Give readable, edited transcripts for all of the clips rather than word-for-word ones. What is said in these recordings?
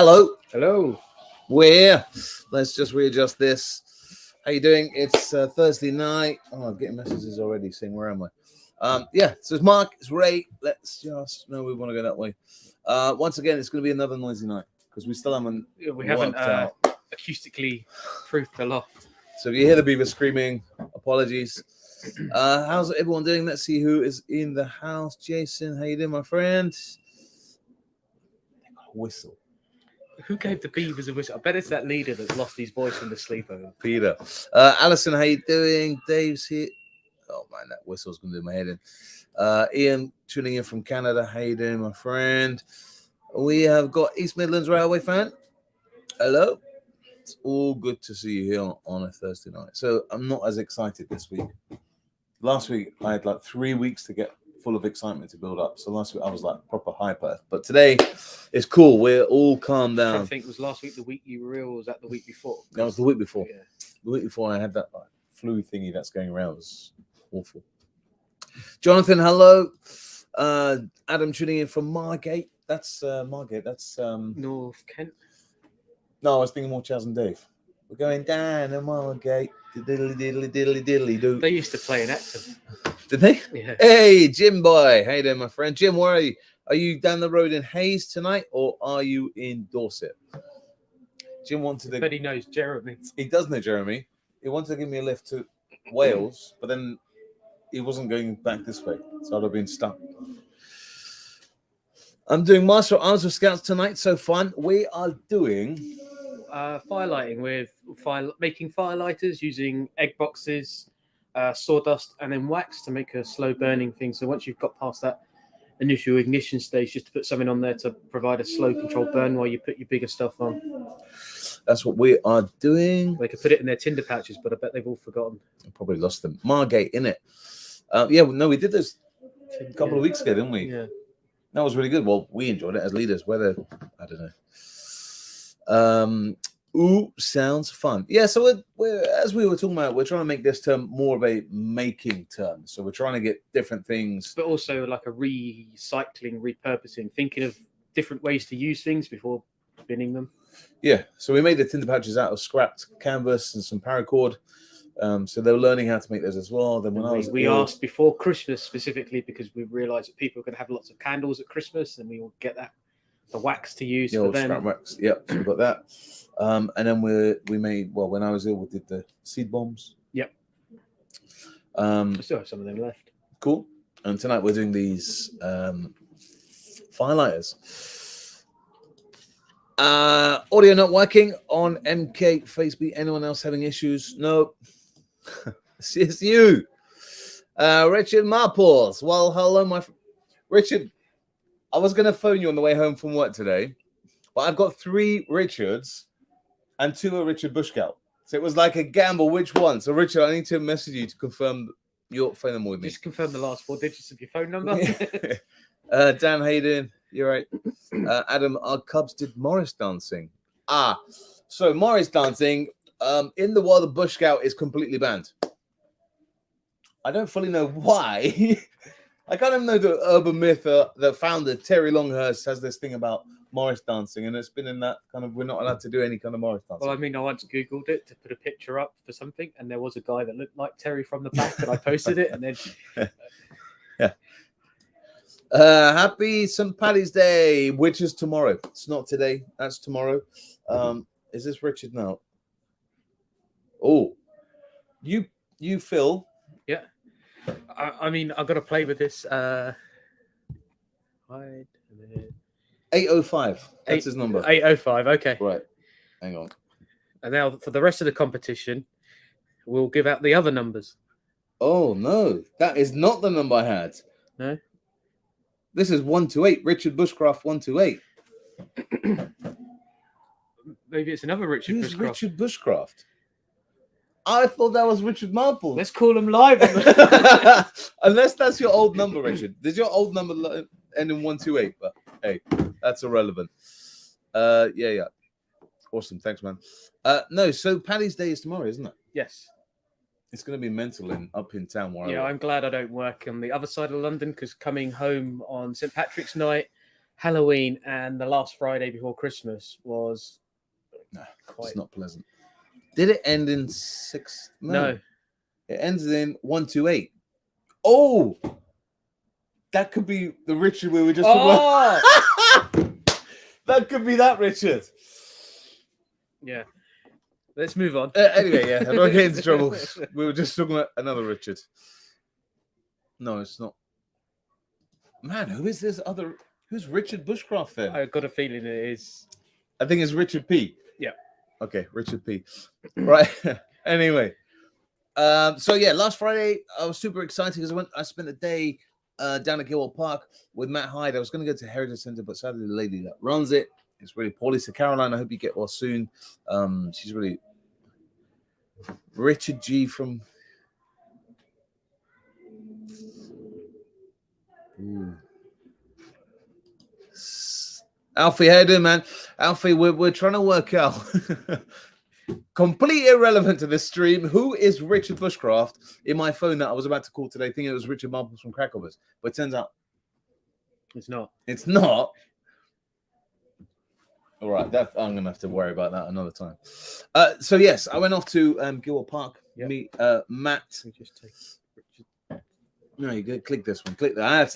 Hello. Hello. We're here. Let's just readjust this. How you doing? It's Thursday night. Oh, I'm getting messages already saying where am I? Yeah, so it's Mark, it's Ray. Let's just we want to go that way. Once again, it's going to be another noisy night because we still haven't out. Acoustically proofed the loft. So if you hear the beaver screaming, apologies. How's everyone doing? Let's see who is in the house. Jason, how you doing, my friend? They got a whistle. Who gave the beavers a whistle? I bet it's that leader that's lost his voice in the sleepover. Peter. Alison, how you doing? Dave's here. Oh man, that whistle's gonna do my head in. Ian tuning in from Canada. How you doing, my friend? We have got East Midlands Railway fan. Hello. It's all good to see you here on a Thursday night. So I'm not as excited this week. Last week I had like 3 weeks to get full of excitement to build up. So last week I was like proper hyper. But today it's cool. We're all calmed down. I think it was last week, the week you were ill, or was that the week before? That was the week before. Yeah. The week before I had that like, flu thingy that's going around. It was awful. Jonathan, hello. Adam tuning in from Margate. That's Margate. That's North Kent. No, I was thinking more Chaz and Dave. We're going down to Margate. Diddly diddly diddly diddly do. They used to play in Acton. Did they? Yeah. Hey, Jim boy. How you doing, my friend? Jim, where are you? Are you down the road in Hayes tonight or are you in Dorset? Jim wanted to... But he knows Jeremy. He does know Jeremy. He wanted to give me a lift to Wales, but then he wasn't going back this way, so I'd have been stuck. I'm doing Master of Arms with Scouts tonight. So fun. We are doing... firelighting with making firelighters using egg boxes, sawdust, and then wax to make a slow burning thing. So once you've got past that initial ignition stage, just to put something on there to provide a slow controlled burn while you put your bigger stuff on. That's what we are doing. They could put it in their tinder pouches, but I bet they've all forgotten. I probably lost them. Margate, innit? Yeah, no, we did this a couple of weeks ago, didn't we? Yeah. That was really good. Well, we enjoyed it as leaders. Whether, I don't know. Ooh, sounds fun. Yeah, so we're as we were talking about, we're trying to make this term more of a making term. So we're trying to get different things. But also like a recycling, repurposing, thinking of different ways to use things before binning them. Yeah, so we made the tinder pouches out of scrapped canvas and some paracord. So they were learning how to make those as well. Then when we asked before Christmas specifically because we realised that people are going to have lots of candles at Christmas, and we all get the wax to use for them. Scrap wax. Yep, so we got that. And then we made when I was ill, we did the seed bombs. Yep. I still have some of them left. Cool. And tonight we're doing these firelighters. Audio not working on MK Facebook. Anyone else having issues? No. It's you. Richard Marples. Well, hello, my Richard. I was going to phone you on the way home from work today, but I've got 3 Richards and 2 are Richard Bushgalt. So it was like a gamble. Which one? So, Richard, I need to message you to confirm your phone number with me. Just confirm the last 4 digits of your phone number. Dan, how you doing? You're right. Adam, our Cubs did Morris dancing. So Morris dancing in the world of Bush Scout is completely banned. I don't fully know why. I kind of know the urban myth the founder, Terry Longhurst, has this thing about Morris dancing, and it's been in that kind of, we're not allowed to do any kind of Morris dancing. Well, I mean, I once Googled it to put a picture up for something, and there was a guy that looked like Terry from the back, and I posted it, and then... Yeah. Happy St. Paddy's Day, which is tomorrow. It's not today. That's tomorrow. Is this Richard now? Oh, you Phil. Yeah. I mean, I've got to play with this. 805. That's his number. 805. Okay. Right. Hang on. And now for the rest of the competition, we'll give out the other numbers. Oh no, that is not the number I had. No. This is 128. Richard Bushcraft 128. Maybe it's another Richard Who's Bushcraft. Richard Bushcraft? I thought that was Richard Marple. Let's call him live. Unless that's your old number, Richard. Did your old number end in 128? But hey, that's irrelevant. Yeah. Awesome. Thanks, man. No, so Paddy's Day is tomorrow, isn't it? Yes. It's going to be mental up in town. I'm glad I don't work on the other side of London because coming home on St. Patrick's night, Halloween and the last Friday before Christmas was No, quite. it's not pleasant. Did it end in 6? No. It ends in 128. Oh, that could be the Richard we were just talking about. That could be that Richard. Yeah. Let's move on. Anyway, yeah, I'm not getting into trouble. We were just talking about another Richard. No, it's not. Man, who is this other? Who's Richard Bushcraft then? I got a feeling it is. I think it's Richard P. Yeah. Okay, Richard P. Right. Anyway. So yeah, last Friday I was super excited because I spent a day down at Gilwell Park with Matt Hyde. I was going to go to Heritage Centre, but sadly the lady that runs it is really poorly. So Caroline, I hope you get well soon. She's really Richard G from. Ooh. Alfie, how you doing, man? Alfie, we're trying to work out. Completely irrelevant to this stream. Who is Richard Bushcraft in my phone that I was about to call today, thinking it was Richard Marbles from Crackovers? But it turns out It's not. It's not. All right, I'm going to have to worry about that another time. So, yes, I went off to Gilwell Park, meet Matt. We just take Richard. No, you go. Click this one. Click that.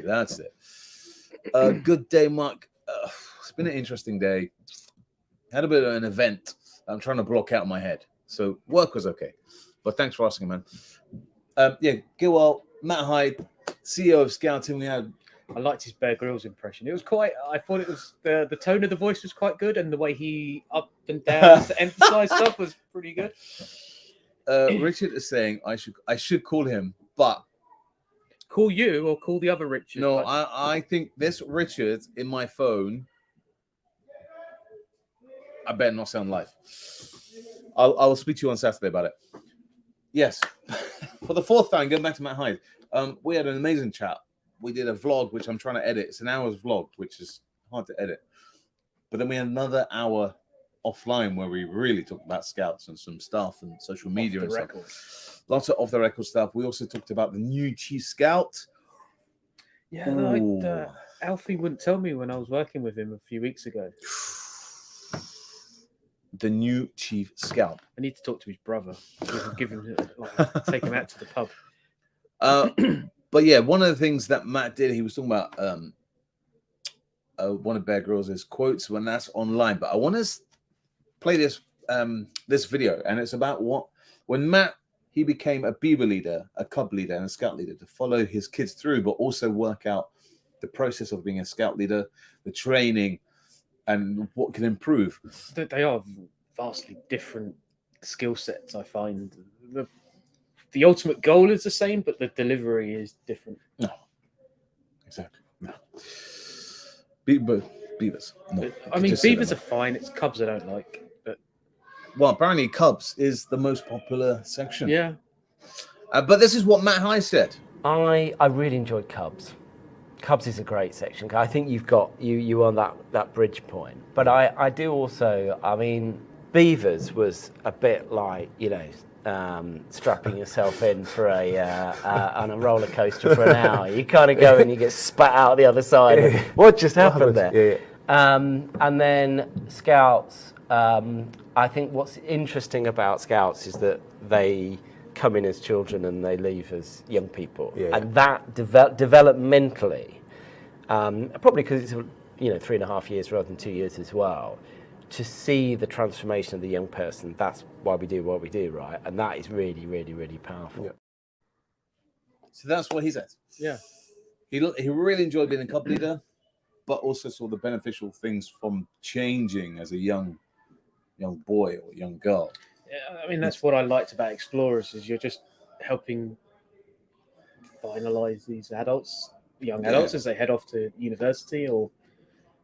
That's it. Good day, Mark. It's been an interesting day. Had a bit of an event I'm trying to block out in my head. So work was okay. But thanks for asking, man. Gilwell, Matt Hyde, CEO of Scouting. I liked his Bear Grylls impression. It was quite. I thought it was the tone of the voice was quite good, and the way he up and down to emphasize stuff was pretty good. Richard is saying I should call him, but call you or call the other Richard. No, I think this Richard in my phone. I better not sound live. I'll speak to you on Saturday about it. Yes, for the fourth time, going back to Matt Hyde, we had an amazing chat. We did a vlog, which I'm trying to edit. It's an hour's vlog, which is hard to edit. But then we had another hour offline where we really talked about scouts and some stuff and social media and stuff. Lots of off-the-record stuff. We also talked about the new chief scout. Yeah, Alfie wouldn't tell me when I was working with him a few weeks ago. The new chief scout. I need to talk to his brother. Give him, take him out to the pub. But yeah, one of the things that Matt did, he was talking about one of Bear Grylls' quotes when that's online. But I want to play this video, and it's about when Matt he became a beaver leader, a cub leader, and a scout leader to follow his kids through, but also work out the process of being a scout leader, the training, and what can improve. They are vastly different skill sets, I find. The ultimate goal is the same, but the delivery is different. No. Exactly. No. Beavers. No. I mean, beavers are fine. It's cubs I don't like. But well, apparently cubs is the most popular section. Yeah. But this is what Matt High said. I really enjoyed Cubs. Cubs is a great section. I think you've got you on that bridge point. But I do also, I mean, Beavers was a bit like, strapping yourself in for on a roller coaster for an hour. You kind of go and you get spat out the other side. What just happened there? Yeah. And then Scouts, I think what's interesting about Scouts is that they come in as children and they leave as young people. Yeah. And that developmentally, probably because it's 3.5 years rather than 2 years as well, to see the transformation of the young person, that's why we do what we do, right? And that is really, really, really powerful. Yeah. So that's what he said. Yeah. He really enjoyed being a cub leader, but also saw the beneficial things from changing as a young boy or young girl. Yeah, I mean, that's what I liked about Explorers is you're just helping finalize these young adults as they head off to university or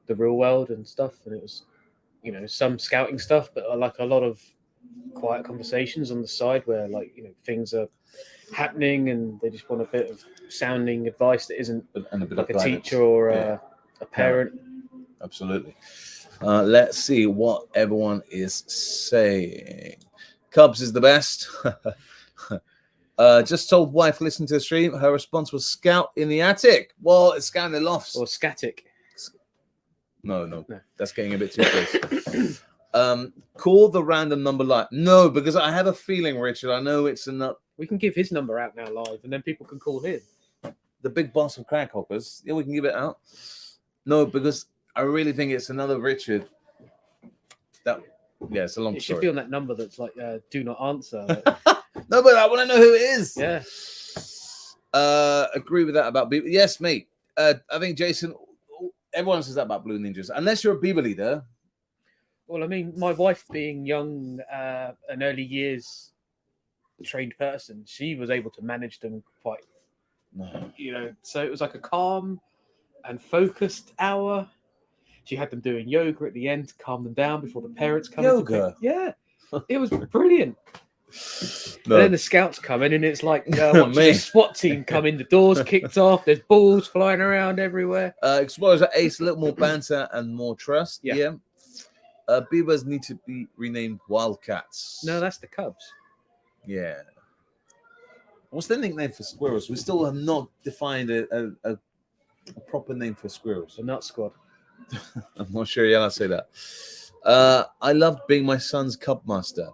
the real world and stuff. And it was, some scouting stuff, but like a lot of quiet conversations on the side where things are happening and they just want a bit of sounding advice that isn't and a bit like of a guidance. Teacher or a parent. Yeah. Absolutely. Let's see what everyone is saying. Cubs is the best. Just told wife listen to the stream. Her response was scout in the attic. Well, it's scout in the lofts. Or scatic. No. No. That's getting a bit too close. Call the random number live. No, because I have a feeling, Richard. I know it's enough. We can give his number out now live, and then people can call him. The big boss of crack hoppers. Yeah, we can give it out. No, because I really think it's another Richard. It's a long It should story. be on that number that's like do not answer. No, but I want to know who it is. Yeah. Agree with that about Beaver. Yes, mate. I think Jason. Everyone says that about Blue Ninjas, unless you're a Beaver leader. Well, I mean, my wife being young, an early years trained person, she was able to manage them quite, so it was like a calm and focused hour. She had them doing yoga at the end to calm them down before the parents come. Yoga? Yeah, it was brilliant. No. And then the scouts come in, and it's like watching a SWAT team come in. The doors kicked off. There's balls flying around everywhere. Explorers at Ace, a little more banter and more trust. Yeah. Beavers need to be renamed Wildcats. No, that's the Cubs. Yeah. What's the nickname for squirrels? We still have not defined a proper name for squirrels. The Nut Squad. I'm not sure. Yeah, I'll say that. I loved being my son's Cub master.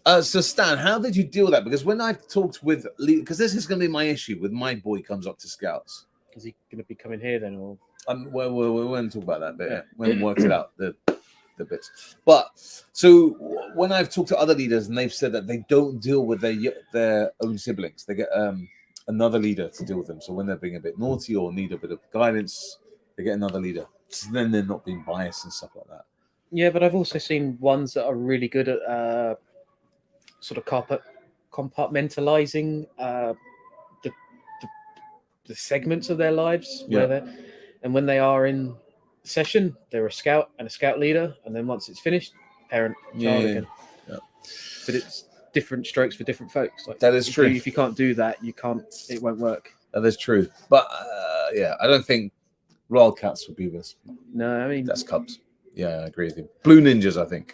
So Stan, how did you deal with that? Because when I've talked with Lee, because this is going to be my issue with my boy comes up to Scouts. Is he going to be coming here then, or? Well, we won't talk about that bit. We haven't worked it out, the bits. But so when I've talked to other leaders and they've said that they don't deal with their own siblings, they get another leader to deal with them. So when they're being a bit naughty or need a bit of guidance, they get another leader. So then they're not being biased and stuff like that. Yeah, but I've also seen ones that are really good at sort of compartmentalizing the segments of their lives. And when they are in session, they're a scout and a scout leader, and then once it's finished, parent, child again. Yeah. But it's different strokes for different folks. Like, that is true. If you can't do that, it won't work. That is true. But I don't think Royal Cats would be this. No, I mean that's Cubs. Yeah, I agree with you. Blue Ninjas, I think.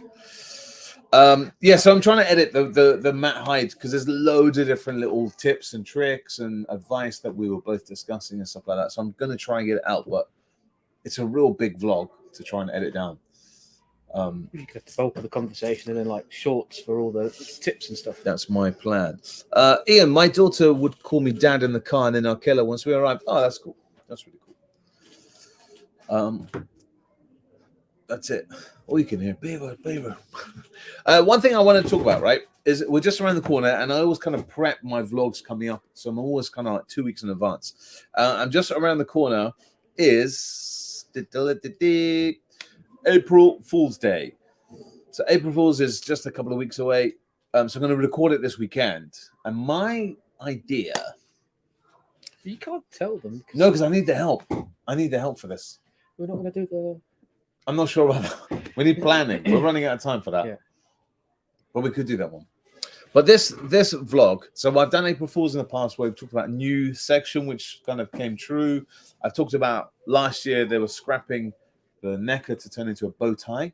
So I'm trying to edit the Matt Hyde because there's loads of different little tips and tricks and advice that we were both discussing and stuff like that. So I'm going to try and get it out, but it's a real big vlog to try and edit down. You get the bulk of the conversation and then like shorts for all the tips and stuff. That's my plan. Ian, my daughter would call me dad in the car, and then I'll kill her once we arrive. Oh, that's cool. That's really cool. That's it. All you can hear, beaver. One thing I want to talk about, right, is we're just around the corner, and I always kind of prep my vlogs coming up, so I'm always kind of like 2 weeks in advance. I'm just around the corner is April Fool's Day. So April Fool's is just a couple of weeks away. So I'm going to record it this weekend. And my idea... You can't tell them. No, because I need the help. I need the help for this. We're not going to do the... I'm not sure about that. We need planning. We're running out of time for that. Yeah. But we could do that one. But this vlog, so I've done April Fools in the past where we've talked about a new section, which kind of came true. I've talked about last year they were scrapping the necker to turn into a bow tie.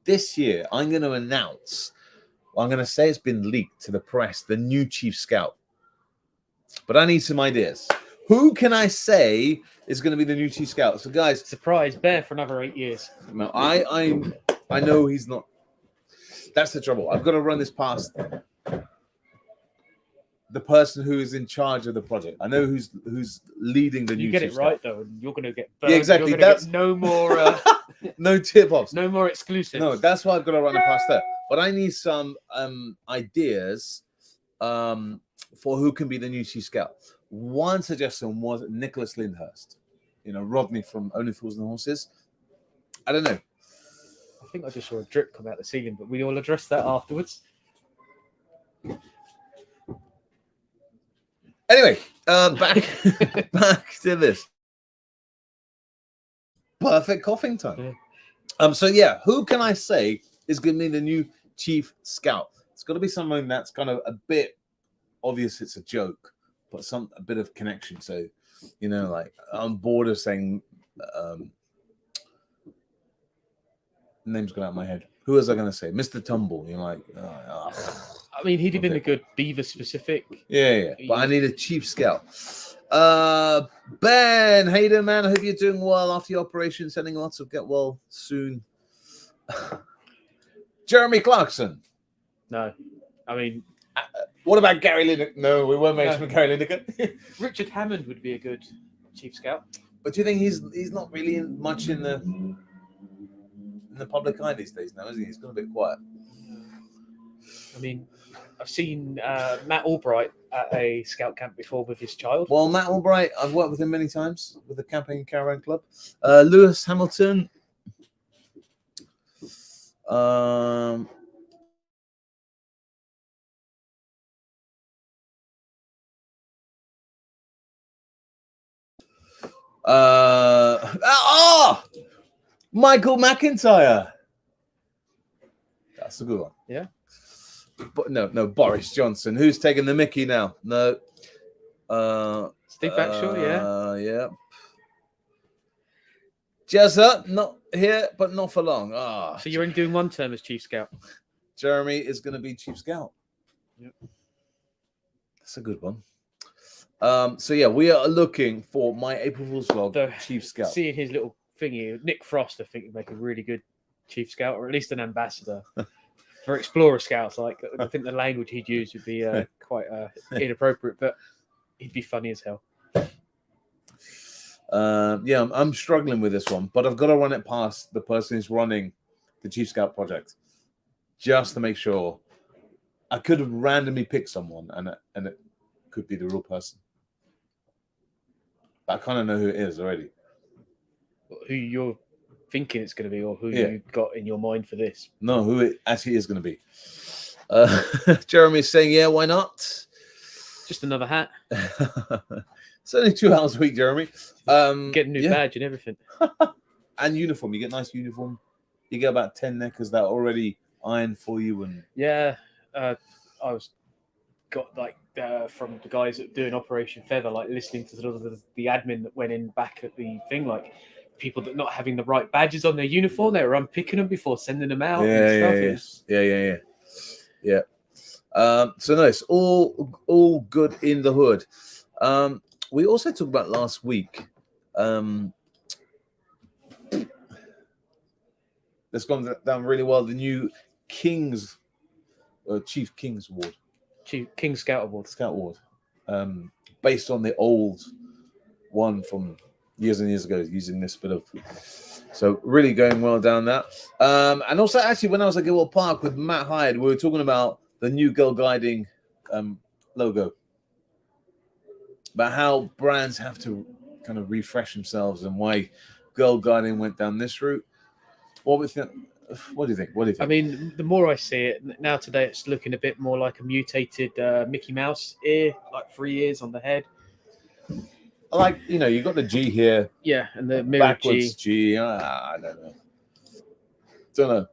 This year, I'm going to announce, I'm going to say it's been leaked to the press, the new Chief Scout. But I need some ideas. Who can I say is going to be the new Chief Scout? So, guys, surprise bear for another 8 years. No, I know he's not. That's the trouble. I've got to run this past the person who is in charge of the project. I know who's leading the new. You get Chief it right Scout. though, and you're going to get burned. Yeah, exactly. That's no more. No tip-offs. No more exclusives. No, that's why I've got to run it past there. But I need some ideas for who can be the new Chief Scout. One suggestion was Nicholas Lyndhurst. You know, Rodney from Only Fools and Horses. I don't know. I think I just saw a drip come out the ceiling, but we all address that afterwards. Anyway, back to this. Perfect coughing time. Yeah. Who can I say is going to be the new Chief Scout? It's got to be someone that's kind of a bit obvious. It's a joke, but a bit of connection. So, you know, like I'm bored of saying names going out of my head. Who was I going to say? Mr. Tumble. You're like, I mean, he'd have been a good beaver specific. Yeah. But I need a Chief Scout. Ben, how you doing, man? I hope you're doing well after your operation. Sending lots of get well soon. Jeremy Clarkson. No, I mean What about Gary Lineker? No, we weren't mentioning Gary Lineker. Richard Hammond would be a good Chief Scout. But do you think he's not really much in the public eye these days now, is he? He's gone a bit quiet. I mean, I've seen Matt Albright at a scout camp before with his child. Well, Matt Albright, I've worked with him many times with the Camping Caravan Club. Lewis Hamilton. Michael McIntyre. That's a good one. Yeah. But no, Boris Johnson. Who's taking the mickey now? No. Steve Backshaw, yeah. Jezza, not here, but not for long. So you're only doing one term as Chief Scout. Jeremy is going to be Chief Scout. Yep. That's a good one. So yeah, we are looking for my April Fool's vlog, Chief Scout. Seeing his little thingy, Nick Frost, I think would make a really good Chief Scout, or at least an ambassador for Explorer Scouts. Like, I think the language he'd use would be quite inappropriate, but he'd be funny as hell. Yeah, I'm struggling with this one, but I've got to run it past the person who's running the Chief Scout project just to make sure. I could have randomly picked someone, and it could be the real person. I kind of know who it is already. Who you're thinking it's going to be, or who you've got in your mind for this? No, who it actually is going to be. Jeremy's saying, yeah, why not? Just another hat. It's only 2 hours a week, Jeremy. Get a new badge and everything. And uniform. You get nice uniform. You get about 10 knickers that are already ironed for you. And yeah, I got like from the guys that doing Operation Feather, like listening to sort of the admin that went in back at the thing, like people that not having the right badges on their uniform, they were unpicking them before sending them out. Yeah. So nice, all good in the hood. We also talked about last week. That's gone down really well. The new Chief King's Award. King Scout Award. Scout Award. Based on the old one from years and years ago, using this bit of. So really going well down that. And also, actually, when I was at Gilwell Park with Matt Hyde, we were talking about the new Girl Guiding logo. About how brands have to kind of refresh themselves and why Girl Guiding went down this route. What do you think? I mean, the more I see it now today, it's looking a bit more like a mutated Mickey Mouse ear, like 3 ears on the head. I like, you got the G here. Yeah, and the mirror backwards G. I don't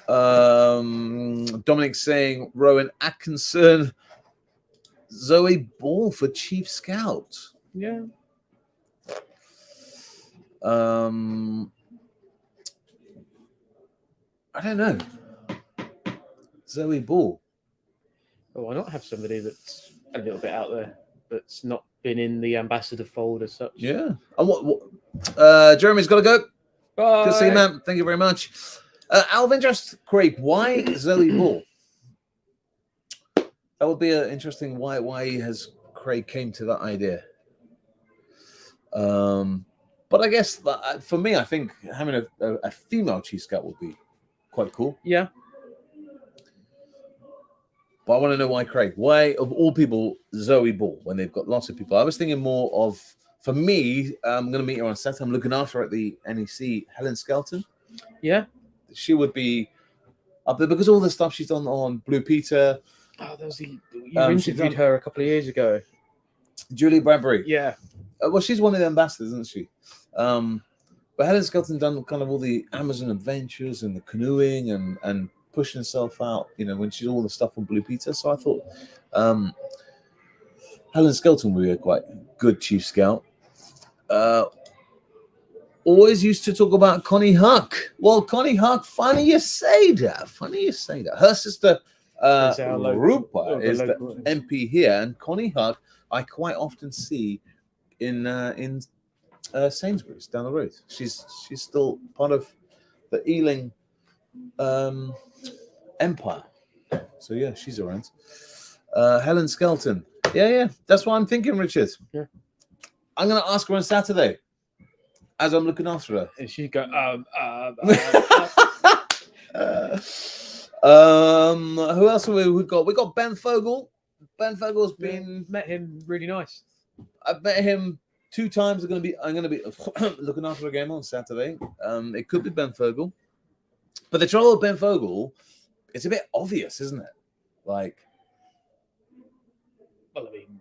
know. Dominic's saying Rowan Atkinson, Zoe Ball for Chief Scout. Yeah. I don't know. Zoe Ball. Oh, why not have somebody that's a little bit out there, that's not been in the ambassador fold as such? Yeah. And what Jeremy's got to go. Bye. Good to see you, man. Thank you very much. Alvin, just Craig, why Zoe Ball? That would be interesting. Why has Craig came to that idea? But I guess for me, I think having a female Chief Scout would be quite cool. Yeah. But I want to know why Craig. Why, of all people, Zoe Ball, when they've got lots of people? I was thinking more of, for me, I'm going to meet her on Saturday. I'm looking after her at the NEC, Helen Skelton. Yeah. She would be up there because all the stuff she's done on Blue Peter. Oh, that was you interviewed her a couple of years ago. Julie Bradbury. Yeah. Well, she's one of the ambassadors, isn't she? But Helen Skelton done kind of all the Amazon adventures and the canoeing and pushing herself out, when she's all the stuff on Blue Peter. So I thought Helen Skelton would be a quite good Chief Scout. Always used to talk about Connie Huck. Well, Connie Huck, funny you say that. Her sister Rupa is the MP here, and Connie Huck, I quite often see in Sainsbury's down the road. She's still part of the Ealing empire. So yeah, she's around. Helen Skelton. Yeah. That's what I'm thinking, Richard. Yeah. I'm gonna ask her on Saturday as I'm looking after her. And she'd go, Who else have we got? We got Ben Fogel. Ben Fogel's been. met him, really nice. I've met him 2 times. I'm gonna be looking after a game on Saturday. It could be Ben Fogel, but the trouble with Ben Fogel, it's a bit obvious, isn't it? Like, well, I mean,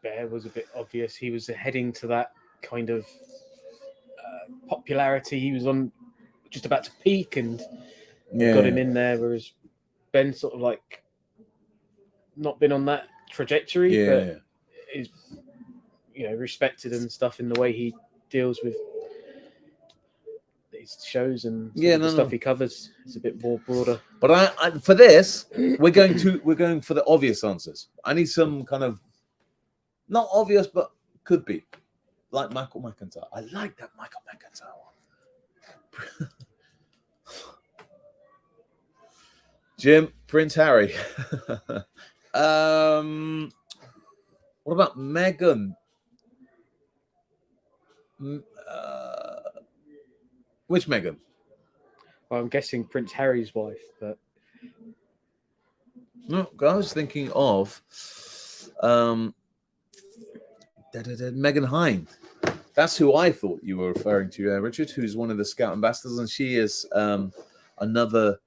Bear was a bit obvious. He was heading to that kind of popularity. He was on just about to peak, and got him in there. Whereas Ben sort of like not been on that trajectory, but is respected and stuff in the way he deals with his shows and the stuff he covers is a bit more broader. But I for this, we're going for the obvious answers. I need some kind of not obvious, but could be like Michael McIntyre. I like that Michael McIntyre one. Jim, Prince Harry. What about Meghan? Which Meghan? Well, I'm guessing Prince Harry's wife, but no, I was thinking of Meghan Hine. That's who I thought you were referring to, Richard, who's one of the Scout ambassadors, and she is another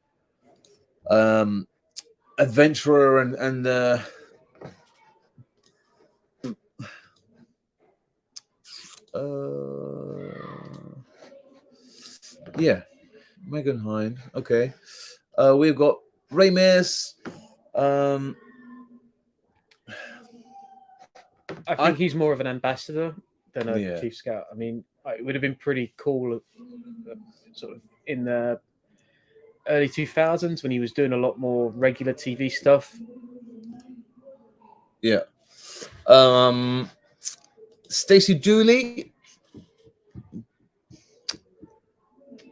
adventurer and yeah, Meghan Hine. Okay, we've got Ray Mears. I think he's more of an ambassador than a chief scout. I mean, it would have been pretty cool, sort of in the early 2000s when he was doing a lot more regular TV stuff. Yeah. Stacey Dooley.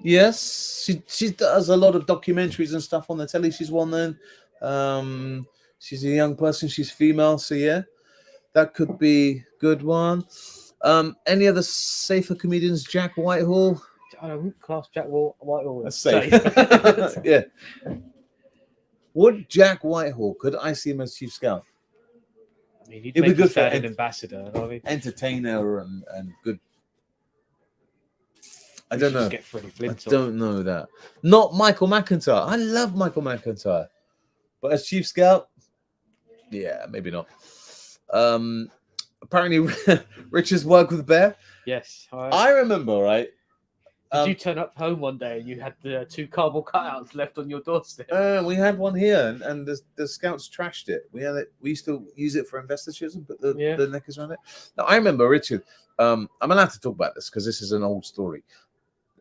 Yes, she does a lot of documentaries and stuff on the telly. She's well known. She's a young person. She's female, so yeah, that could be a good one. Any other safer comedians? Jack Whitehall. I don't class Jack Whitehall as safe. Yeah. Would Jack Whitehall? Could I see him as chief scout? I mean, he'd It'd be make good his for dad an ambassador. I mean, entertainer and good. I don't know. Just get Freddie Flint I don't know that. Not Michael McIntyre. I love Michael McIntyre, but as chief scout, yeah, maybe not. Apparently, Richard's worked with Bear. Yes, I remember. Right. Did you turn up home one day and you had the 2 cardboard cutouts left on your doorstep? We had one here, and the scouts trashed it. We had it. We used to use it for investitures and put the knickers around it. Now I remember, Richard. I'm allowed to talk about this because this is an old story.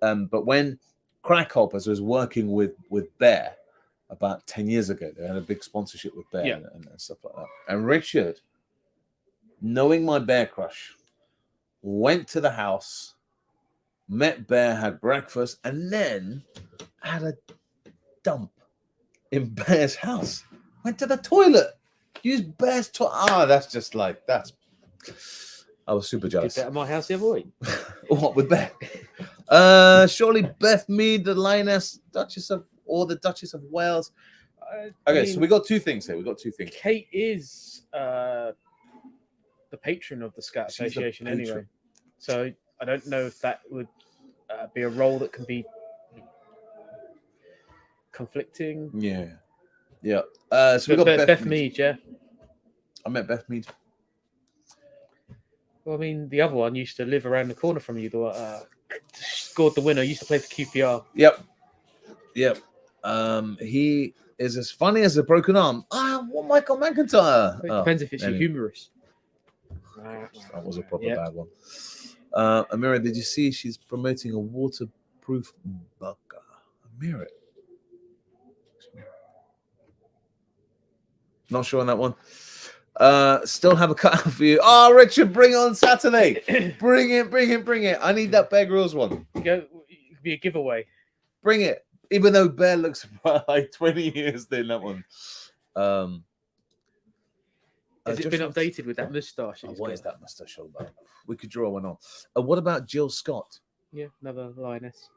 But when Crackhoppers was working with Bear about 10 years ago, they had a big sponsorship with Bear and stuff like that. And Richard, knowing my Bear crush, went to the house, met Bear, had breakfast, and then had a dump in Bear's house. Went to the toilet, used Bear's toilet. That's just like, that's... I was super jealous. Did that at my house the other week. What, with Bear? Surely Beth Mead, the Lioness, Duchess of Wales. Okay, so we got 2 things here. Kate is the patron of the Scout Association anyway. So I don't know if that would be a role that can be conflicting. Yeah. So we got Beth Mead, yeah. I met Beth Mead. Well, I mean, the other one used to live around the corner from you. The scored the winner. Used to play for QPR. Yep. He is as funny as a broken arm. Michael McIntyre. It depends if it's humorous. That was a proper bad one. Amira, did you see she's promoting a waterproof burger? Amira. Not sure on that one. Still have a cut out for you. Oh, Richard, bring it on Saturday. Bring it. I need that Bear Grylls one. It could be a giveaway. Bring it. Even though Bear looks like 20 years in that one. Has it been updated with that moustache? What is that moustache all about? We could draw one on. What about Jill Scott? Yeah, another lioness.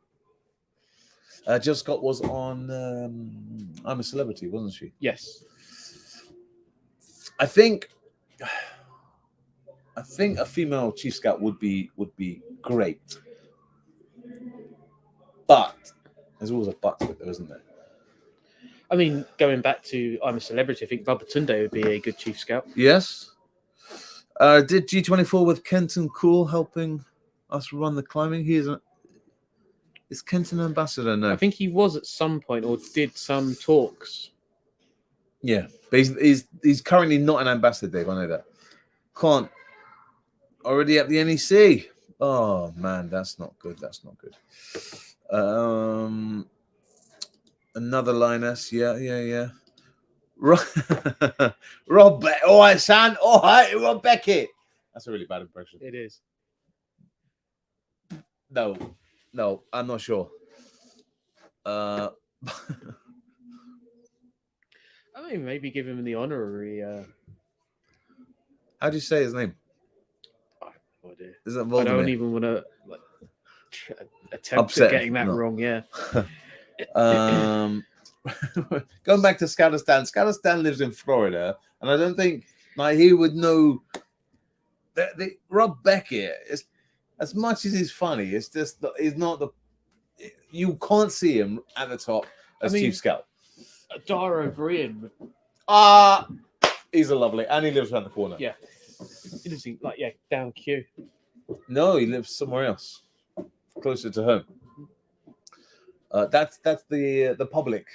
Jill Scott was on I'm a Celebrity, wasn't she? Yes. I think a female Chief Scout would be great. But there's always a but to it, though, isn't there? I mean, going back to I'm a Celebrity, I think Babatunde would be a good Chief Scout. Yes. Did G24 with Kenton Cool helping us run the climbing? Is Kenton an ambassador? No. I think he was at some point or did some talks. Yeah, but he's currently not an ambassador, Dave. I know that. Can't. Already at the NEC. Oh man, that's not good. Another lioness. Yeah. Rob. All right, son. All right, Rob Beckett. That's a really bad impression. It is. No, I'm not sure. I mean, maybe give him the honorary. How do you say his name? I have no idea. Is it I Voldemort? don't even want to attempt at getting that wrong. Yeah. Going back to Scouter lives in Florida, and I don't think he would know that Rob Beckett is, as much as he's funny, it's just he's not you can't see him at the top as Chief Scout. Dara O'Brien. He's a lovely, and he lives around the corner. Yeah. He lives down Q. No, he lives somewhere else, closer to home. That's the public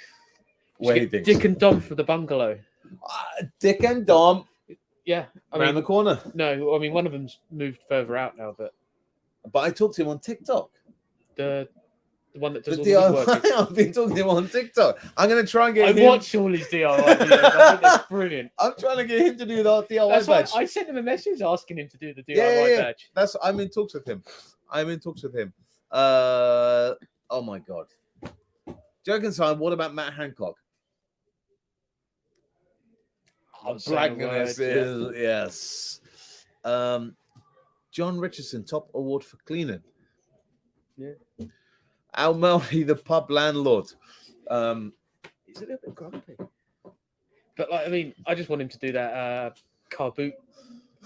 way he thinks. Dick and Dom for the bungalow. Dick and Dom. Yeah, around the corner. No, I mean one of them's moved further out now, but I talked to him on TikTok. The one that does all the woodworking. I've been talking to him on TikTok. I'm going to try and get him. I watch all his DIY videos. I think that's brilliant. I'm trying to get him to do the DIY badge. I sent him a message asking him to do the DIY badge. I'm in talks with him. Oh my God. Joking aside, what about Matt Hancock? Blackness is yes. John Richardson, top award for cleaning. Yeah. Al Melly, the pub landlord. He's a little bit grumpy. But I just want him to do that car boot.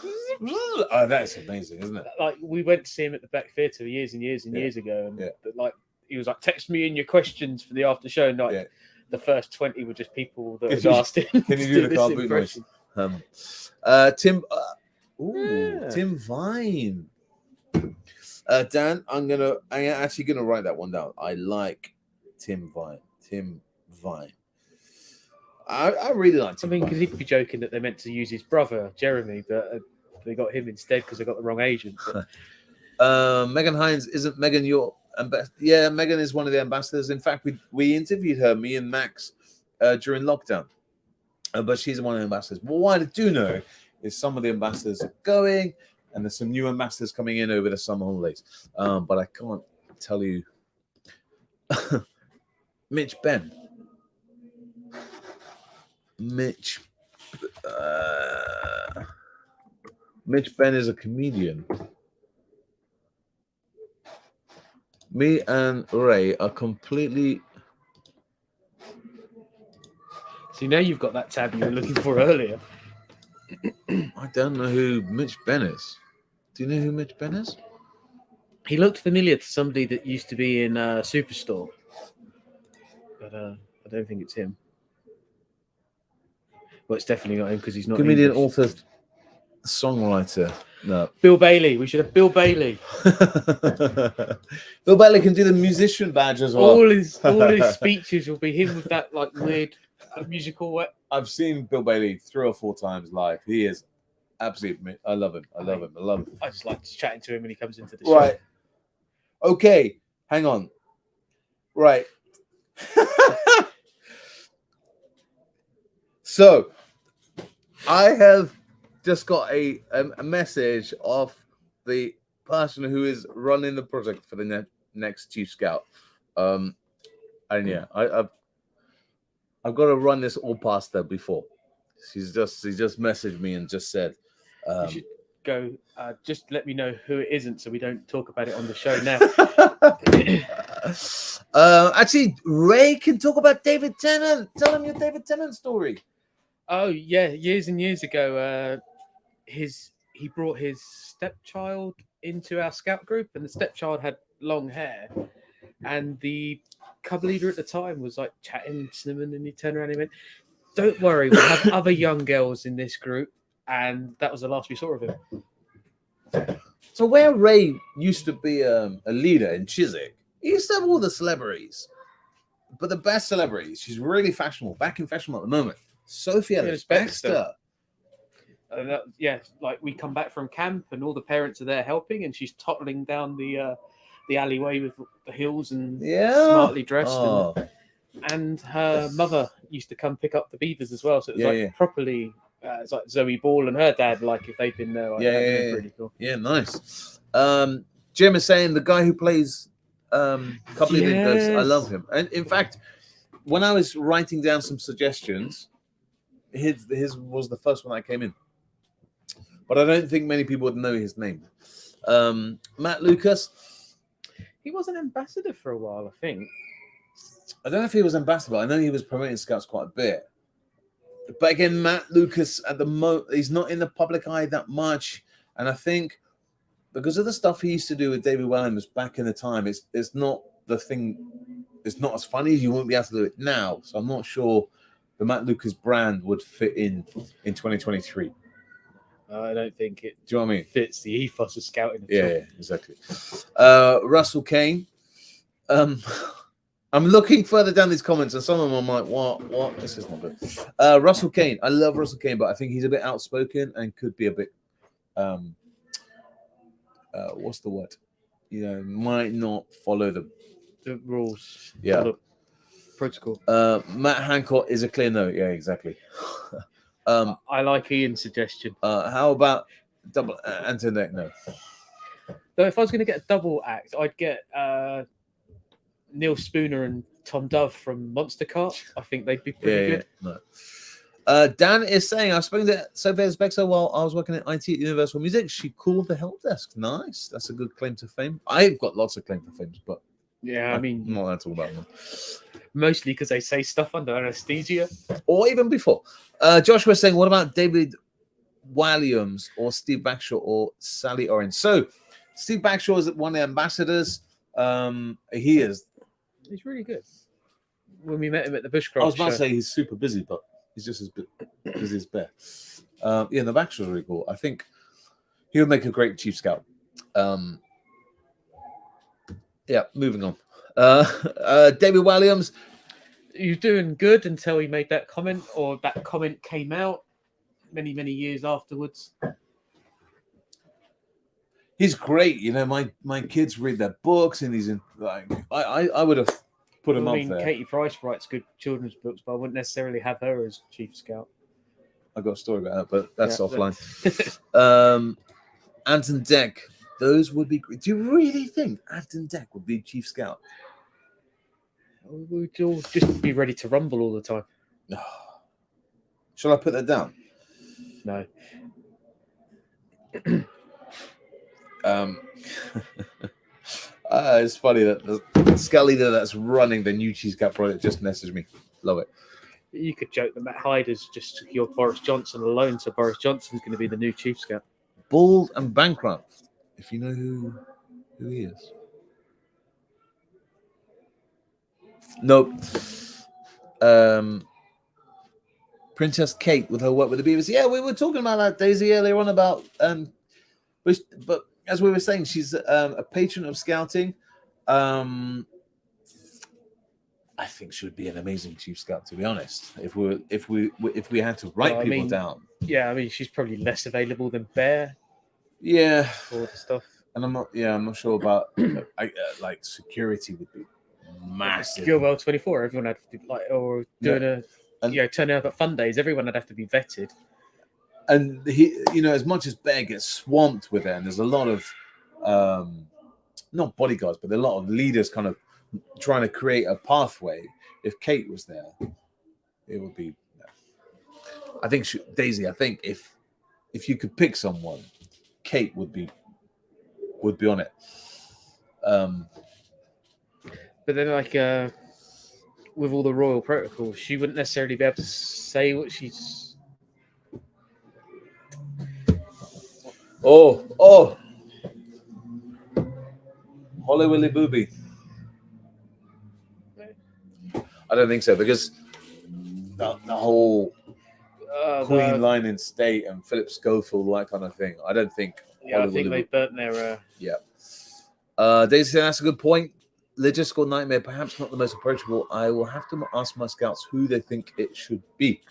Oh, that's amazing, isn't it? We went to see him at the Beck Theatre years and years ago, and he was like, "Text me in your questions for the after show." And the first 20 were just people that had asked him. Can you do the car boot noise? Tim Vine. Dan, I'm actually gonna write that one down. I like Tim Vine. I really like Tim Vine. Because he'd be joking that they meant to use his brother Jeremy, but they got him instead because they got the wrong agent. Megan Hines, isn't Megan your ambassador? Yeah, Megan is one of the ambassadors. In fact, we interviewed her, me and Max, during lockdown. But she's one of the ambassadors. But what I do know is some of the ambassadors are going, and there's some new ambassadors coming in over the summer holidays. But I can't tell you. Mitch Ben is a comedian. Me and Ray are completely. See, now you've got that tab you were looking for earlier. I don't know who Mitch Ben is. Do you know who Mitch Ben is? He looked familiar to somebody that used to be in Superstore. But I don't think it's him. Well, it's definitely not him because he's not comedian, English. author, songwriter. No. Bill Bailey. We should have Bill Bailey. Bill Bailey can do the musician badge as well. All his speeches will be him with that weird musical. I've seen Bill Bailey 3 or 4 times live. He is absolutely. I love him. I love him. I just like chatting to him when he comes into the show. Right. Okay. Hang on. Right. So, I have just got a message of the person who is running the project for the next Chief Scout. And yeah, I've got to run this all past her before. She just messaged me and just said, You should go. Just let me know who it isn't, so we don't talk about it on the show now. actually, Ray can talk about David Tennant. Tell him your David Tennant story. Oh yeah, years and years ago, he brought his stepchild into our scout group, and the stepchild had long hair, and the cub leader at the time was like chatting to them, and then he turned around and he went, "Don't worry, we'll have other young girls in this group," and that was the last we saw of him. So where Ray used to be a leader in Chiswick, he used to have all the celebrities, but the best celebrities. She's really fashionable, back in fashionable at the moment. Sophie Ellis Bextor. Like we come back from camp and all the parents are there helping, and she's toddling down the alleyway with the heels and smartly dressed. And her mother used to come pick up the beavers as well, so it was properly. It's like Zoe Ball and her dad, like if they've been there. Like, pretty cool. Yeah, nice. Jim is saying the guy who plays Cub Leader Ghost, I love him. And in fact, when I was writing down some suggestions, his was the first one that came in. But I don't think many people would know his name. Matt Lucas. He was an ambassador for a while, I think. I don't know if he was ambassador. I know he was promoting Scouts quite a bit. But again, Matt Lucas at the moment, he's not in the public eye that much. And I think because of the stuff he used to do with David Williams back in the time, it's not the thing. It's not as funny as you won't be able to do it now. So I'm not sure the Matt Lucas brand would fit in 2023. I don't think it. Do you know what I mean? Fits the ethos of scouting. Yeah, exactly. Russell Kane. I'm looking further down these comments, and some of them I'm like, what? This is not good. Russell Kane. I love Russell Kane, but I think he's a bit outspoken and could be a bit, what's the word? Might not follow the rules. Yeah. The protocol. Matt Hancock is a clear no. Yeah, exactly. I like Ian's suggestion. How about double Antoinette? No. Though if I was going to get a double act, I'd get Neil Spooner and Tom Dove from Monster Cart. I think they'd be pretty good. No. Dan is saying, I was speaking to Sophie Ellis Bextor while I was working at IT at Universal Music. She called the help desk. Nice. That's a good claim to fame. I've got lots of claim to fame, but I mean, I'm not allowed to talk about them. Mostly because they say stuff under anesthesia. Or even before. Joshua was saying, what about David Williams or Steve Backshaw or Sally Orange? So, Steve Backshaw is one of the ambassadors. He is. He's really good. When we met him at the Bushcraft I was about show. to say he's super busy, but he's just as busy as Bear. The Backshaw's really cool. I think he'll make a great Chief Scout. Moving on. David Williams. You're doing good until he made that comment, or that comment came out many, many years afterwards. He's great. My kids read their books, and he's in. Like, I would have put him up there. Katie Price writes good children's books, but I wouldn't necessarily have her as Chief Scout. I got a story about that, but that's offline. Anton Deck. Those would be great. Do you really think Anton Deck would be Chief Scout? We'd all just be ready to rumble all the time. Shall I put that down? No. It's funny that the Scout leader that's running the new Chief Scout project just messaged me. Love it. You could joke that Matt Hyde has just secured Boris Johnson alone, so Boris Johnson's going to be the new Chief Scout. Bald and bankrupt. If you know who he is. Nope. Princess Kate with her work with the Beavers. Yeah, we were talking about that, Daisy, earlier on about but as we were saying, she's a patron of scouting. I think she would be an amazing Chief Scout, to be honest. If we had to write people down. Yeah, I mean she's probably less available than Bear. Yeah. For the stuff. And I'm not sure about like security would be massive. Gilwell 24, everyone had to turning up at fun days, everyone would have to be vetted. and he, as much as Bear gets swamped with it, and there's a lot of not bodyguards, but a lot of leaders kind of trying to create a pathway. If Kate was there, it would be. I think Daisy. I think if you could pick someone, Kate would be on it. But then, like, with all the royal protocols, she wouldn't necessarily be able to say what she's. Oh, Holly Willy Booby. I don't think so, because the whole Queen line in state and Philip Schofield, that kind of thing. I don't think. Yeah, I think they burnt their. Yeah. Daisy said that's a good point. Logistical nightmare, perhaps not the most approachable. I will have to ask my scouts who they think it should be.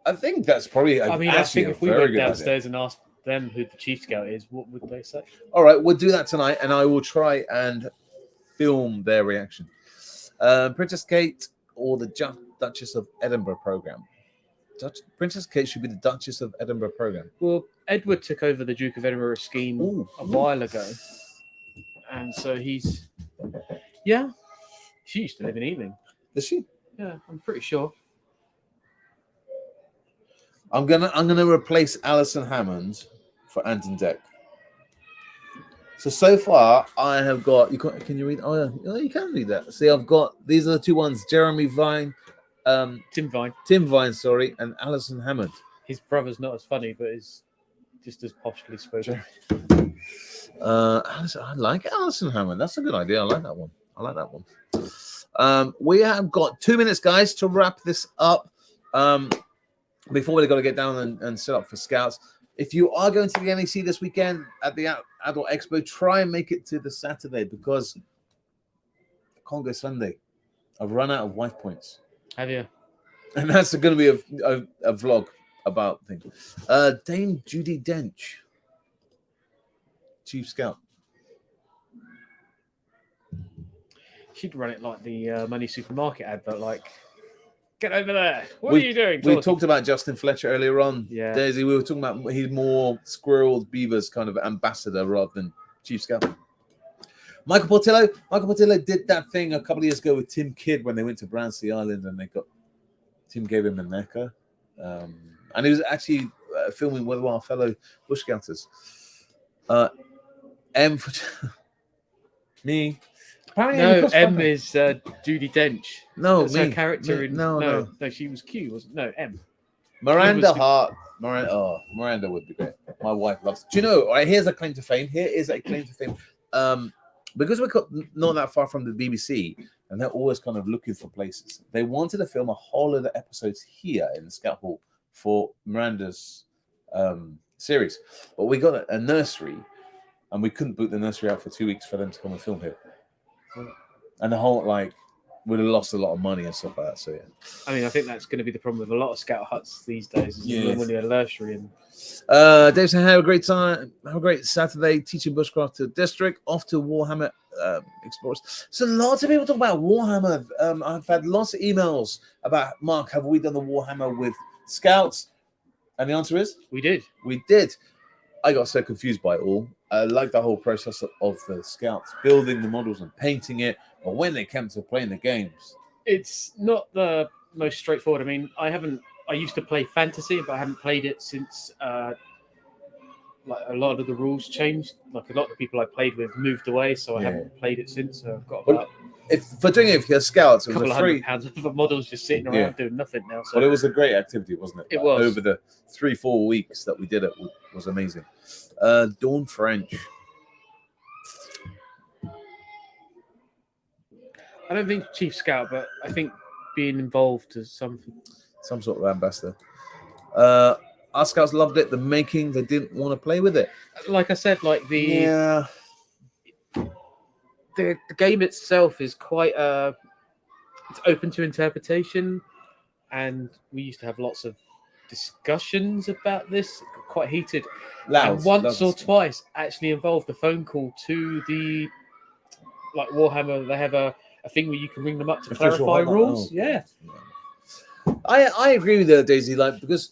I think that's probably. I think if we went downstairs and asked them who the chief scout is, what would they say? All right, we'll do that tonight, and I will try and film their reaction. Princess Kate or the Duchess of Edinburgh program? Princess Kate should be the Duchess of Edinburgh program. Well, Edward took over the Duke of Edinburgh scheme a while ago, and so he's. Yeah, she used to live in Ealing. Does she? Yeah, I'm pretty sure. I'm gonna replace Alison Hammond for Anton Deck. So far I have got. Can you read? Oh yeah, you can read that. See, I've got these are the two ones: Jeremy Vine, Tim Vine, sorry, and Alison Hammond. His brother's not as funny, but is just as poshly spoken. I like Alison Hammond. That's a good idea. I like that one. We have got 2 minutes, guys, to wrap this up. Before we've got to get down and set up for scouts. If you are going to the NEC this weekend at the Adult Expo, try and make it to the Saturday, because I can't go Sunday. I've run out of wife points. Have you? And that's going to be a vlog about things. Dame Judi Dench, Chief Scout. She'd run it like the Money Supermarket advert, like, get over there. What are you doing? We talked about Justin Fletcher earlier on. Yeah. Daisy, we were talking about he's more Squirrels, Beavers kind of ambassador rather than Chief Scout. Michael Portillo did that thing a couple of years ago with Tim Kidd when they went to Brandsea Island, and Tim gave him a necker. And he was actually filming with our fellow Bush Scouters. M for me. No, M is Judi Dench. No, that's her character in. No, she was Q, wasn't? No, M. Miranda Hart. Miranda would be great. My wife loves. Do you know? All right, here's a claim to fame. Here is a claim to fame. Because we're not that far from the BBC, and they're always kind of looking for places. They wanted to film a whole of the episodes here in the Scout Hall for Miranda's series, but we got a nursery, and we couldn't boot the nursery out for 2 weeks for them to come and film here. And the whole would have lost a lot of money and stuff like that. So yeah, I mean, I think that's going to be the problem with a lot of scout huts these days. Yeah, normally a nursery. And Dave said, have a great time. Have a great Saturday teaching bushcraft to the district. Off to Warhammer Explorers. So lots of people talk about Warhammer. I've had lots of emails about, Mark, have we done the Warhammer with scouts? And the answer is we did. We did. I got so confused by it all. I like the whole process of the scouts building the models and painting it, but when they came to playing the games, it's not the most straightforward. I mean, I used to play fantasy, but I haven't played it since like a lot of the rules changed. Like a lot of the people I played with moved away, so I haven't played it since. So I've got about for doing it for scouts, it was a free £100 of models just sitting around doing nothing now. So but it was a great activity, wasn't it? It was. Over the 3-4 weeks that we did it was amazing. Dawn French. I don't think Chief Scout, but I think being involved as some sort of ambassador. Our scouts loved it. The making, they didn't want to play with it. Like I said, like the game itself is quite it's open to interpretation, and we used to have lots of discussions about this, quite heated. And once or twice actually involved a phone call to the Warhammer. They have a thing where you can ring them up to clarify rules. Yeah. I agree with you, Daisy. Like because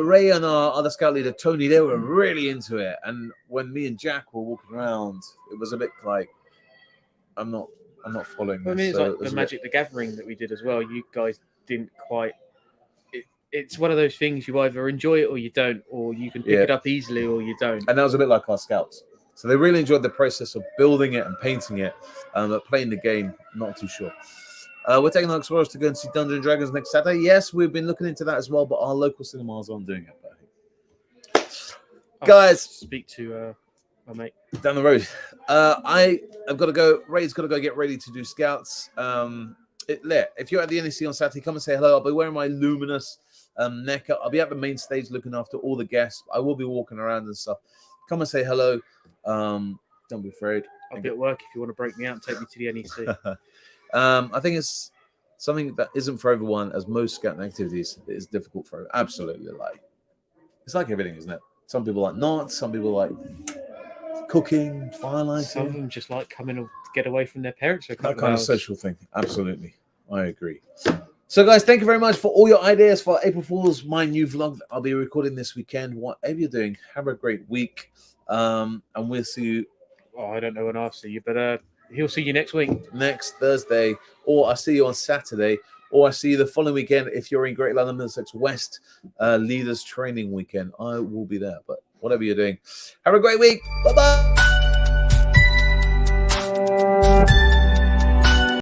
Ray and our other scout leader Tony, they were really into it, and when me and Jack were walking around, it was a bit like I'm not following this. I mean, it's so like it was the a bit- Magic the Gathering that we did as well. You guys didn't quite. It's one of those things you either enjoy it or you don't, or you can pick Yeah. it up easily or you don't. and that was a bit like our scouts. So they really enjoyed the process of building it and painting it, but playing the game, not too sure. We're taking our explorers to go and see Dungeons and Dragons next Saturday. Yes, we've been looking into that as well, but our local cinemas aren't doing it. I'll Guys. speak to my mate. Down the road. I have got to go. Ray's got to go get ready to do scouts. If you're at the NEC on Saturday, come and say hello. I'll be wearing my luminous neck. I'll be at the main stage looking after all the guests. I will be walking around and stuff. Come and say hello. Don't be afraid. I'll be at work if you want to break me out and take me to the NEC. I think it's something that isn't for everyone, as most scouting activities it is difficult for absolutely like it's like everything, isn't it? Some people like knots, some people like cooking, firelighting. Some of them just like coming to get away from their parents for a couple That kind of hours. social thing. Absolutely. I agree. So, guys, thank you very much for all your ideas for April Fool's, my new vlog that I'll be recording this weekend. Whatever you're doing, have a great week. And we'll see you Oh, I don't know when I'll see you, but he'll see you next week. next Thursday, or I'll see you on Saturday, or I'll see you the following weekend if you're in Great London Middlesex West Leaders Training Weekend. I will be there, but whatever you're doing, have a great week. Bye-bye.